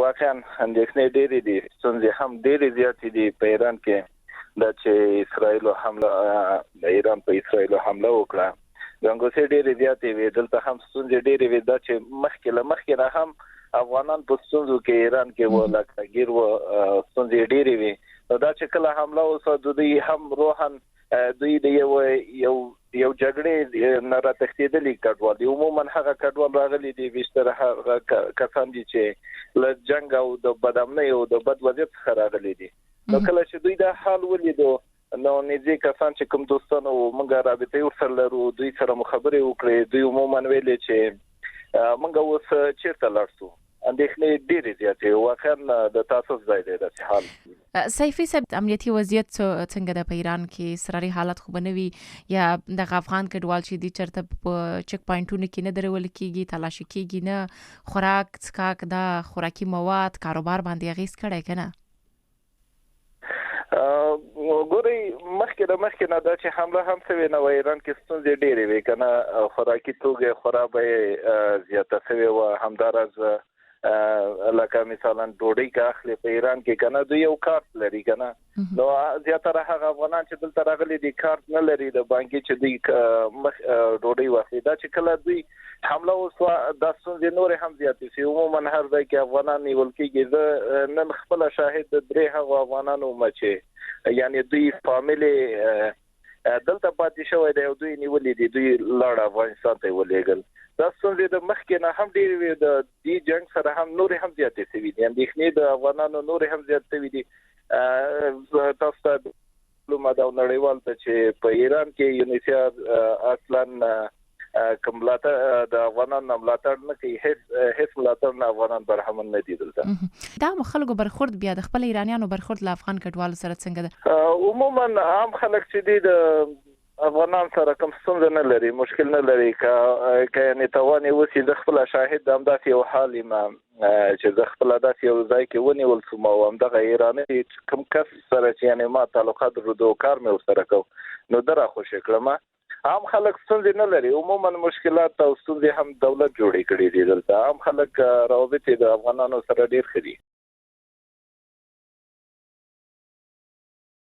واقعا اندېښنې ډېرې دي، ستونزې هم ډېرې زیاتې دي په ایران کې د چې اسرائیل حمله د ایران په اسرائیل حمله وکړه. ګنګوسې ډېرې زیاتې وي، دلته هم ستونزې ډېرې وي. دا چې مخکې نه هم افغانان په ستونزو کې ایران کې و لکه ګیر و ستونزې ډېرې وي. دا چې کله حمله وسو دوی هم روحن دوی د یو جګړې نه راتښتېدلي کډوال دي. عموما هغه کډوال راغلي دي بیشتر هغه کسان دي چې له جنگ او د بدامنۍ او د بد وضعیت څخه راغلي دي. نو کله چې دوی دا حال ولیدو نو نږدې کسان چې کوم دوستانو موږ رابطه ورسره لرو دوی سره مخابره وکړې. دوی عموما ویلي چې موږ اوس چیرته لاړ شو. اندېښنې ډېرې زیاتې واقعا د تاسو ځای دی د حال. سیفي صاحب امنیتي وضعیت څنګه د ایران کې اصراري حالت خو بنوي یا د افغان کډوال چې دي چرته په چک پوینټونو کې نه درول کیږي تلاشي کیږي نه خوراک څکاک د خوراکي مواد کاروبار باندې اغیز کړی کنه؟ ګوري مخکې نه دا چې حمله هم شوی نو ایران کې ستونزې ډېرې وي کنه. خوراکي توګه خرابې زیاته شوی و. همدارز لکه مثلا ډوډۍ کا اخلي په ایران کې کنه دوی یو کارت لري کنه. نو زیاتره هغه افغانان چې دلته راغلي دي کارت نه لري د بانکي چې دوی ډوډۍ واخلي. دا چې کله دوی حمله وسو د ستونزې نور هم زیاتې شي. عموما هر ځای کې افغانان نیول کېږي. نن خپل شاهد درې هغه افغانانو مچې یعنی دوی فامیلی دلته پاتې شوی دی او دوی نیولې دي دوی لاړ افغانستان ته ولېږل. دا څنګه د مخکې نه هم ډېر وی د دې جنگ سره هم نور هم زیاتې شوي دي. اندېښنې د افغانانو نور هم زیات شوي دي. تاسو ته معلومه ده نړیوال ته چې په ایران کې یونیسیار اصلا کوملاته د افغانانو ملاتړ نه کوي. هیڅ ملاتړ نه افغانان برهمن نه دي دلته. دا خلکو برخورد بیا د خپل ایرانیانو برخورد له افغان کډوالو سره څنګه ده؟ عموما عام خلک چې دي د افغانان سره کوم ستونزه نه لري، مشکل نه لري. که یعنی توانې وسی د خپل شاهد د همداسې یو حال ما چې د خپل داسې یو ځای کې ونیول شوم او همدغه ایراني کوم کس سره چې یعنی ما تعلقات درلودو کار مې ورسره کو نو درا خوشی کړم. عام خلک ستونزې نه لري. عموما مشکلات او ستونزې هم دولت جوړې کړې دي دلته. عام خلک روابط د افغانانو سره ډېر ښه دي.